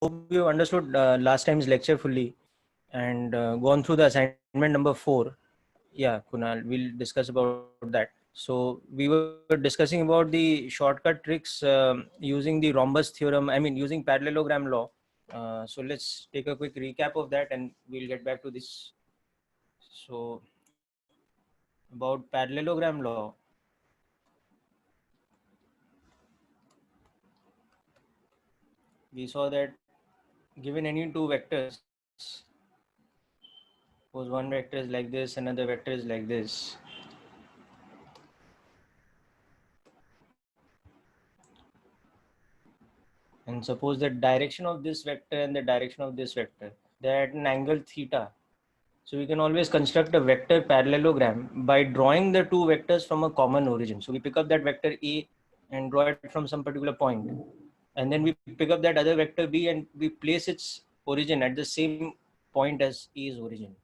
hope you understood last time's lecture fully and gone through the assignment number 4. Yeah, Kunal, we'll discuss about that. So we were discussing about the shortcut tricks using the rhombus theorem, I mean using parallelogram law. So let's take a quick recap of that and we'll get back to this. So about parallelogram law, we saw that given any two vectors, suppose one vector is like this, another vector is like this. And suppose the direction of this vector and the direction of this vector, they're at an angle theta. So we can always construct a vector parallelogram by drawing the two vectors from a common origin. So we pick up that vector A and draw it from some particular point. And then we pick up that other vector B and we place its origin at the same point as A's origin.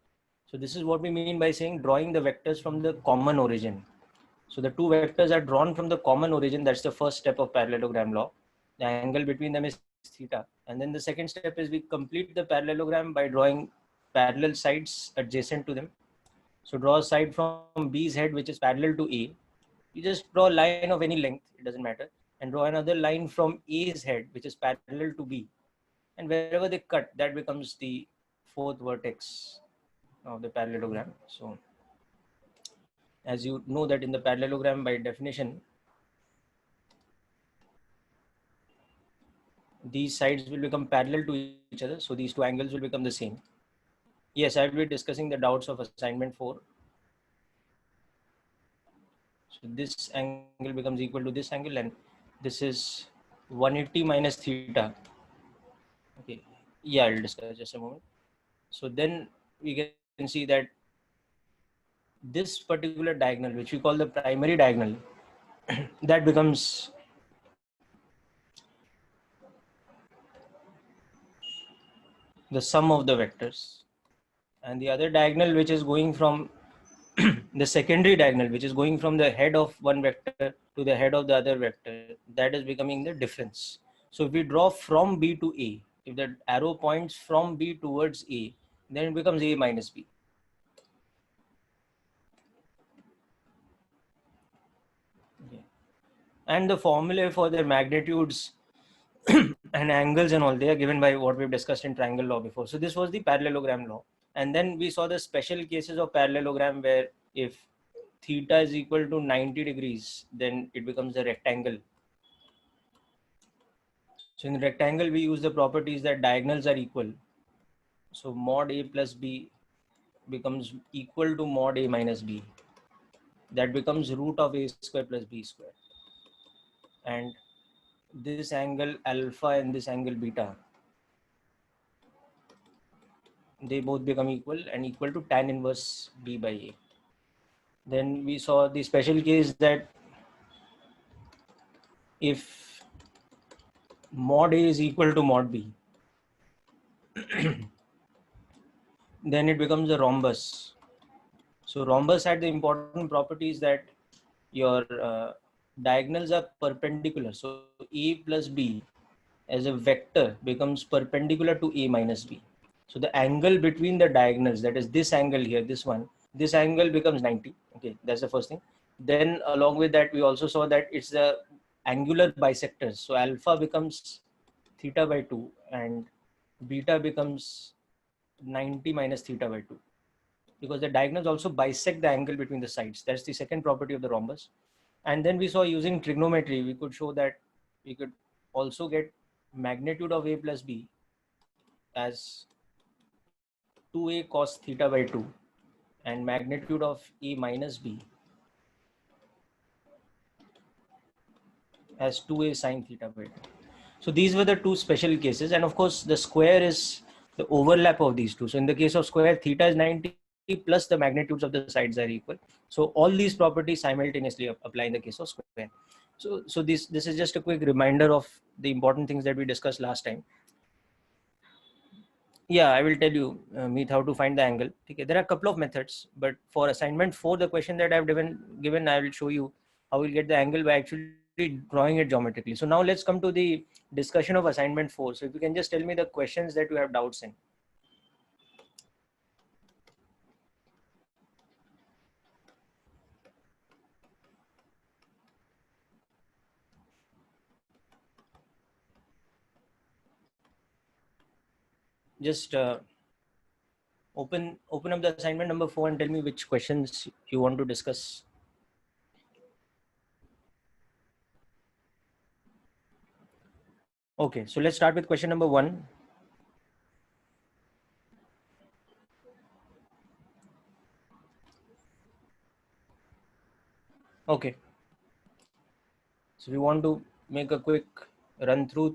So this is what we mean by saying drawing the vectors from the common origin. So the two vectors are drawn from the common origin. That's the first step of parallelogram law. The angle between them is theta. And then the second step is we complete the parallelogram by drawing parallel sides adjacent to them. So draw a side from B's head which is parallel to A. You just draw a line of any length, it doesn't matter, and draw another line from A's head which is parallel to B. And wherever they cut, that becomes the fourth vertex of the parallelogram. So as you know that in the parallelogram by definition, these sides will become parallel to each other. So these two angles will become the same. Yes, I will be discussing the doubts of assignment 4. So this angle becomes equal to this angle and this is 180 minus theta. Okay, yeah, I'll discuss just a moment. So then we can see that this particular diagonal, which we call the primary diagonal, that becomes the sum of the vectors. And the other diagonal which is going from the secondary diagonal, which is going from the head of one vector to the head of the other vector, that is becoming the difference. So if we draw from B to A, if the arrow points from B towards A, then it becomes A minus B. Okay. And the formula for their magnitudes and angles and all, they are given by what we've discussed in triangle law before. So this was the parallelogram law. And then we saw the special cases of parallelogram where if theta is equal to 90 degrees, then it becomes a rectangle. So in rectangle, we use the properties that diagonals are equal. So mod A plus B becomes equal to mod A minus B. That becomes root of A square plus B square. And this angle alpha and this angle beta, they both become equal and equal to tan inverse B by A. Then we saw the special case that if mod A is equal to mod B, then it becomes a rhombus. So rhombus had the important properties that your diagonals are perpendicular. So A plus B as a vector becomes perpendicular to A minus B. So the angle between the diagonals, that is this angle here, this one, this angle becomes 90. Okay, that's the first thing. Then along with that, we also saw that it's the angular bisectors. So alpha becomes theta by 2 and beta becomes 90 minus theta by 2, because the diagonals also bisect the angle between the sides. That's the second property of the rhombus. And then we saw using trigonometry, we could show that we could also get magnitude of A plus B as 2A cos theta by 2 and magnitude of A minus B as 2A sin theta by 2. So these were the two special cases. And of course, the square is the overlap of these two. So in the case of square, theta is 90 plus the magnitudes of the sides are equal. So all these properties simultaneously apply in the case of square. So this is just a quick reminder of the important things that we discussed last time. Yeah, I will tell you, Meet, how to find the angle. Okay, there are a couple of methods, but for assignment 4, the question that I've given, I will show you how we'll get the angle by actually drawing it geometrically. So now let's come to the discussion of assignment 4. So if you can just tell me the questions that you have doubts in. Just open up the assignment number 4 and tell me which questions you want to discuss. Okay, so let's start with question number 1. Okay, so we want to make a quick run through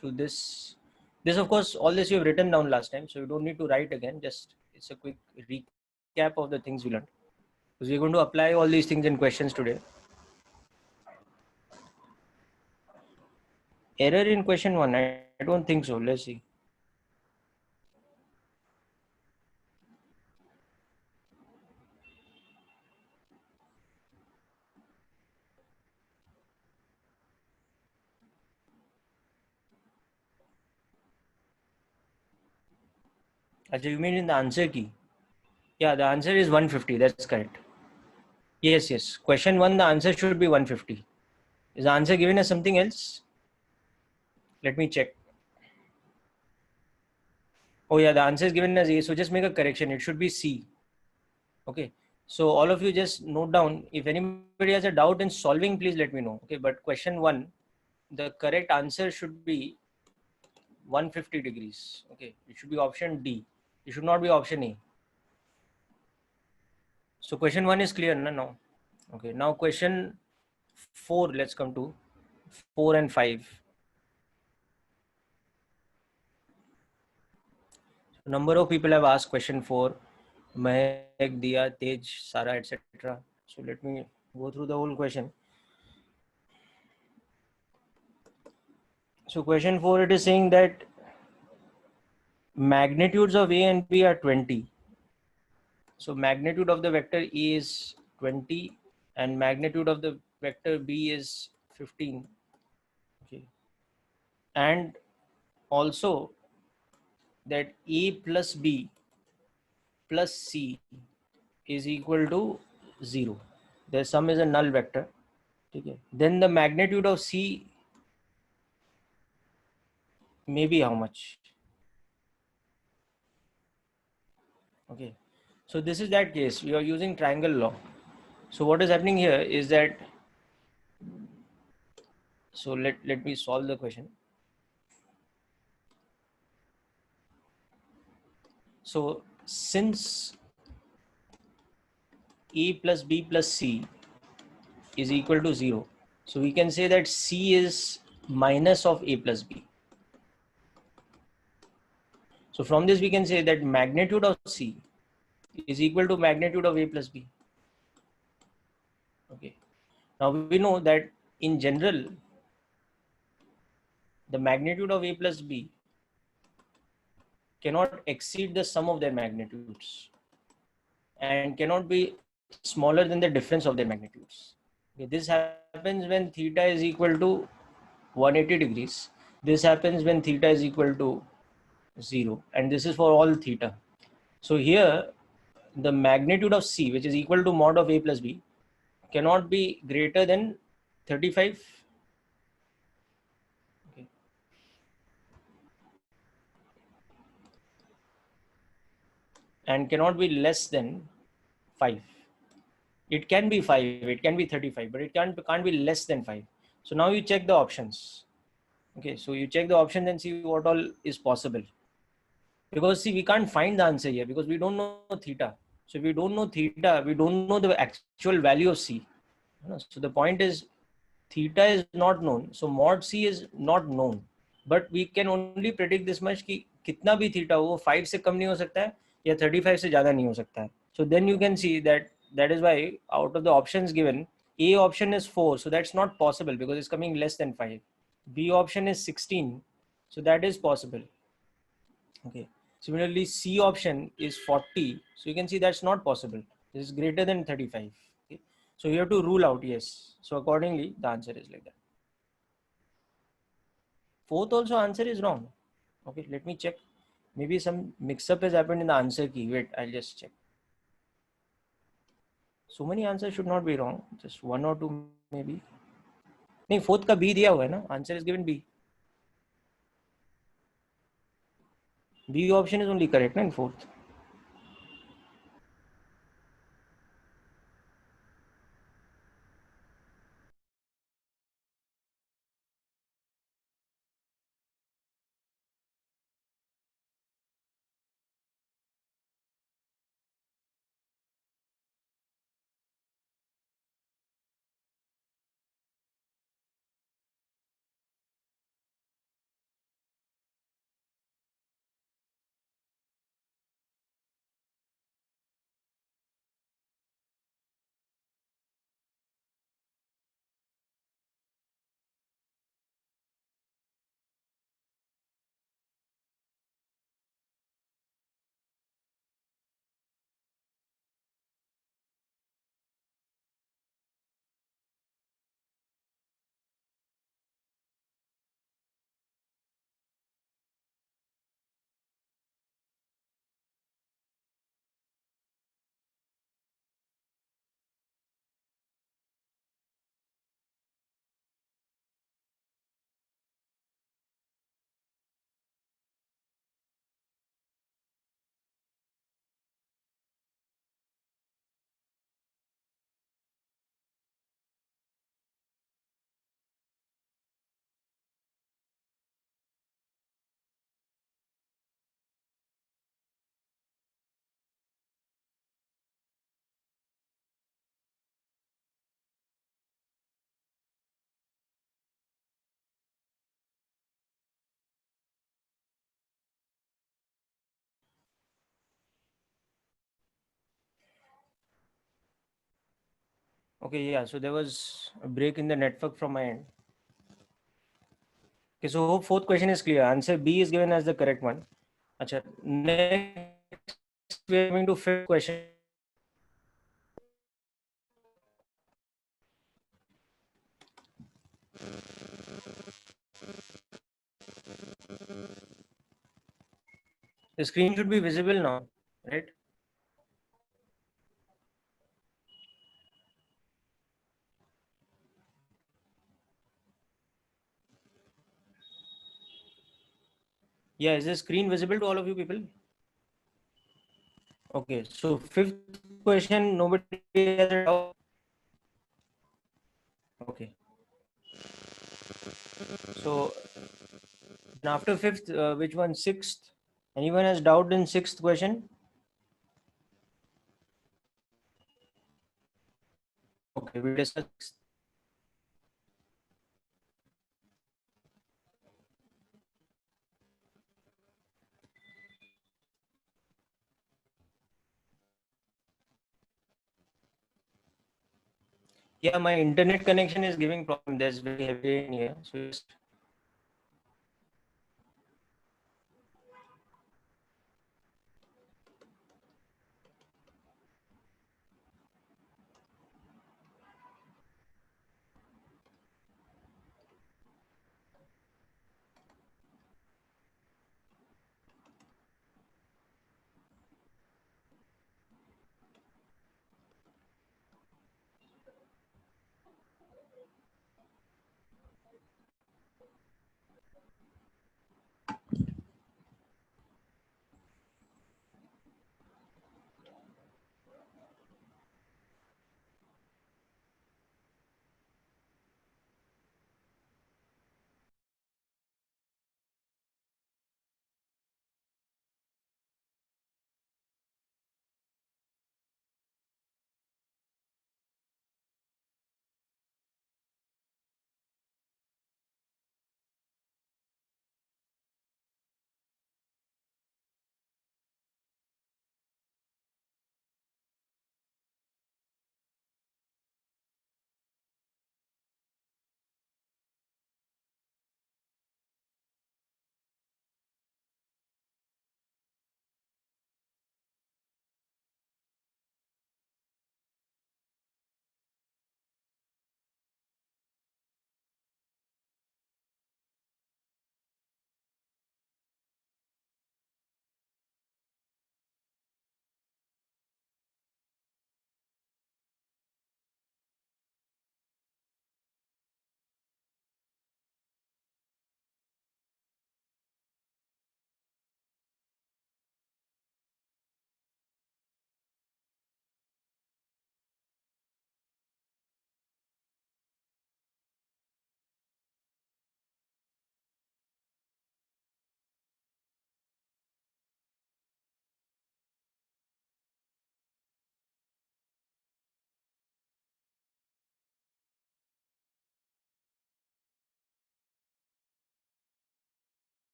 this. This, of course, all this you have written down last time, so you don't need to write again. Just it's a quick recap of the things we learned, because we're going to apply all these things in questions today. Error in question 1? I don't think so. Let's see. Actually, you mean in the answer key? Yeah, the answer is 150. That's correct. Yes. Question 1, the answer should be 150. Is the answer given as something else? Let me check. Oh yeah, the answer is given as A. So just make a correction. It should be C. Okay. So all of you just note down. If anybody has a doubt in solving, please let me know. Okay. But question 1, the correct answer should be 150 degrees. Okay. It should be option D. It should not be option A. So question 1 is clear now. Okay. Now question 4, let's come to 4 and 5. So number of people have asked question 4. Mahek, Diya, Tej, Sara, etc. So let me go through the whole question. So question 4, it is saying that magnitudes of A and B are 20. So magnitude of the vector A is 20 and magnitude of the vector B is 15. Okay. And also that A plus B plus C is equal to 0. The sum is a null vector. Okay. Then the magnitude of C may be how much? Okay. So this is that case. We are using triangle law. So what is happening here is that, so let me solve the question. So since A plus B plus C is equal to 0, so we can say that C is minus of A plus B. So from this we can say that magnitude of C is equal to magnitude of A plus B. Okay. Now we know that in general, the magnitude of A plus B cannot exceed the sum of their magnitudes and cannot be smaller than the difference of their magnitudes. Okay. This happens when theta is equal to 180 degrees. This happens when theta is equal to 0, and this is for all theta. So here the magnitude of C, which is equal to mod of A plus B, cannot be greater than 35. Okay. And cannot be less than 5. It can be 5, it can be 35, but it can't be less than 5. So now you check the options. Okay, so you check the options and see what all is possible. Because see, we can't find the answer here because we don't know theta. So if we don't know theta, we don't know the actual value of C. So the point is theta is not known. So mod C is not known. But we can only predict this much कि कितना भी theta हो 5 से कम नहीं हो सकता है या 35 से ज़्यादा नहीं हो सकता है. So then you can see that is why out of the options given, A option is 4. So that's not possible because it's coming less than 5. B option is 16. So that is possible. Okay. Similarly, C option is 40. So you can see that's not possible. This is greater than 35. Okay. So you have to rule out, yes. So accordingly, the answer is like that. Fourth also answer is wrong. Okay, let me check. Maybe some mix-up has happened in the answer key. Wait, I'll just check. So many answers should not be wrong. Just one or two maybe. नहीं, fourth का B दिया हुआ है ना? Answer is given B. B option is only correct, na, in fourth. Okay, yeah. So there was a break in the network from my end. Okay, so hope fourth question is clear. Answer B is given as the correct one. Acha, next we are coming to fifth question. The screen should be visible now, right? Yeah, is the screen visible to all of you people? Okay, so fifth question, nobody has a doubt. Okay, so after fifth, which one? Sixth? Anyone has doubt in sixth question? Okay, we discuss. Yeah, my internet connection is giving problem. There's very heavy in here. So just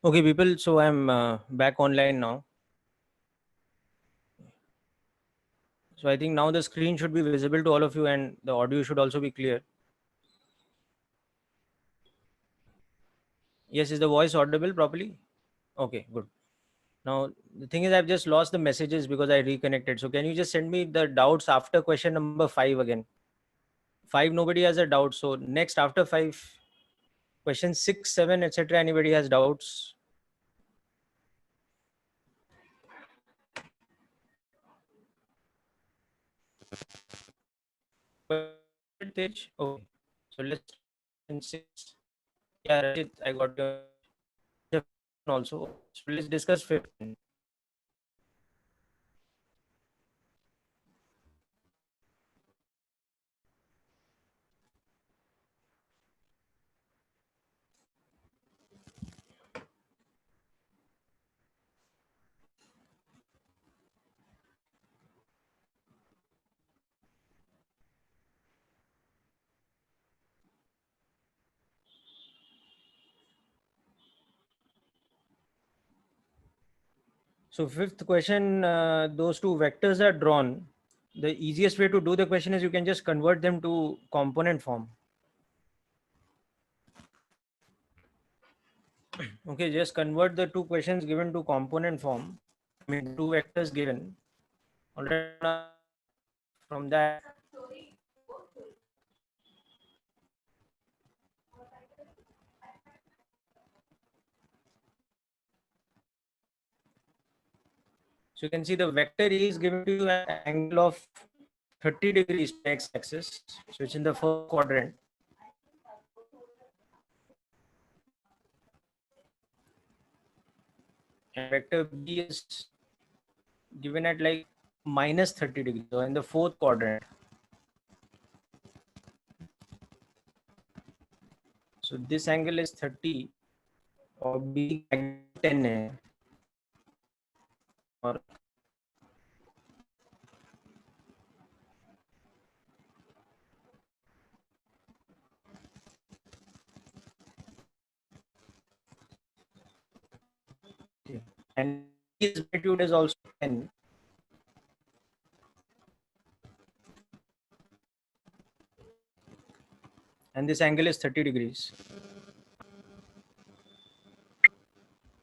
Okay, people. So I'm back online now. So I think now the screen should be visible to all of you, and the audio should also be clear. Yes, is the voice audible properly? Okay, good. Now the thing is, I've just lost the messages because I reconnected. So can you just send me the doubts after question number 5 again? 5, nobody has a doubt. So next after 5, question 6, 7, etc. Anybody has doubts? Tej? Okay. So let's question 6. Yeah, Rajit, I got your also. So let's discuss 15. So fifth question, those two vectors are drawn. The easiest way to do the question is you can just convert them to component form. Okay, just convert the two questions given to component form. I mean, two vectors given. Already from that, so you can see the vector A is given to you at an angle of 30 degrees to x-axis. So it's in the first quadrant. And vector B is given at like minus 30 degrees, so in the fourth quadrant. So this angle is 30 or B 10 है और and his magnitude is also 10, and this angle is 30 degrees.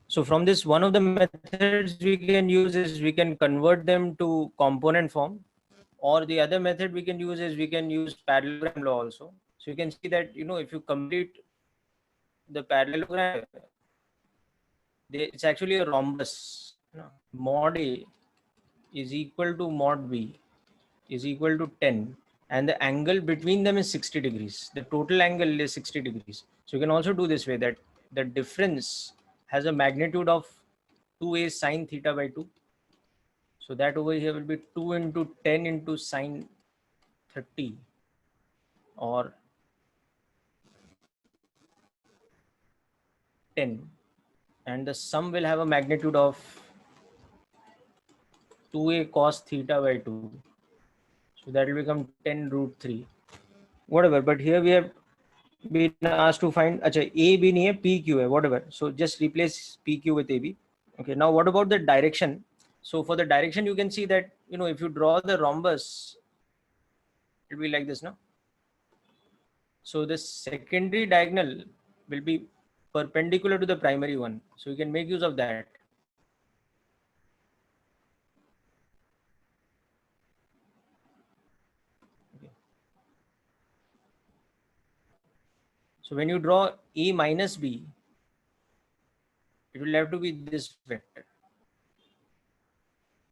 So from this, one of the methods we can use is we can convert them to component form, or the other method we can use is we can use parallelogram law also. So you can see that, you know, if you complete the parallelogram, it's actually a rhombus. Mod A is equal to mod B is equal to 10, and the angle between them is 60 degrees. The total angle is 60 degrees. So you can also do this way, that the difference has a magnitude of 2a sine theta by 2. So that over here will be 2 into 10 into sine 30, or 10, and the sum will have a magnitude of 2a cos theta by 2. So that will become 10 root 3. Whatever, but here we have been asked to find, acha, A B nahi hai, PQ hai, whatever. So just replace PQ with AB. Okay, now what about the direction? So for the direction, you can see that, you know, if you draw the rhombus, it will be like this, no? So the secondary diagonal will be perpendicular to the primary one. So you can make use of that. Okay. So when you draw A minus B, it will have to be this vector.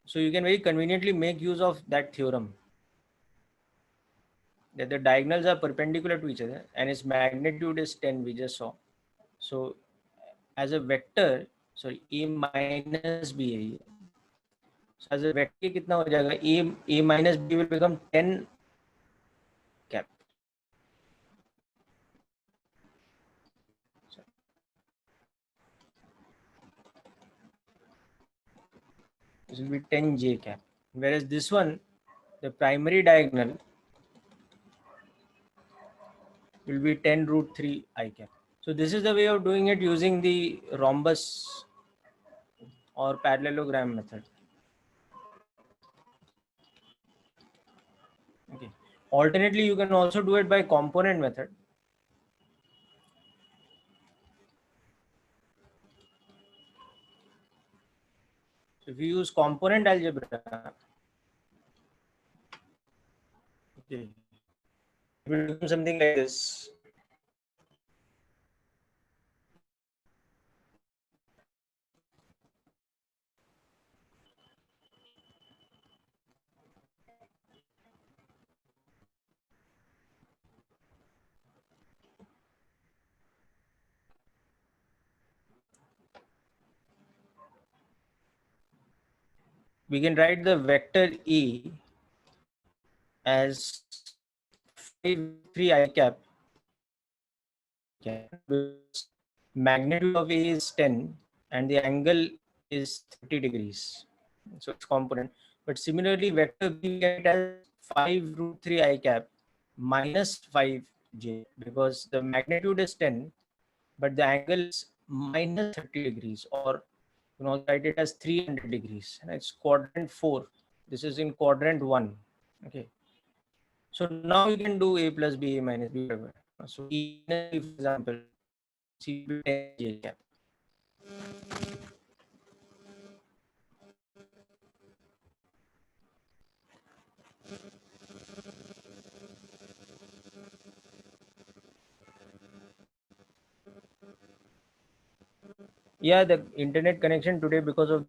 So you can very conveniently make use of that theorem, that the diagonals are perpendicular to each other and its magnitude is 10, we just saw. So as a vector, sorry, A minus B है ये. So as a vector कितना हो जाएगा? A minus B will become 10 cap. This will be 10 J cap. Whereas this one, the primary diagonal will be 10 root 3 I cap. So this is the way of doing it using the rhombus or parallelogram method. Okay. Alternately, you can also do it by component method. So if you use component algebra, okay, it will become something like this. We can write the vector E as 5 3 I cap. Magnitude of A is 10 and the angle is 30 degrees. So it's component. But similarly, vector B we get as 5 root 3 I cap minus 5 J, because the magnitude is 10, but the angle is minus 30 degrees, or you can also write it as 300 degrees. And it's quadrant 4. This is in quadrant 1. Okay. So now you can do A plus B, A minus B, whatever. So E, for example, C J cap. Yeah, the internet connection today, because of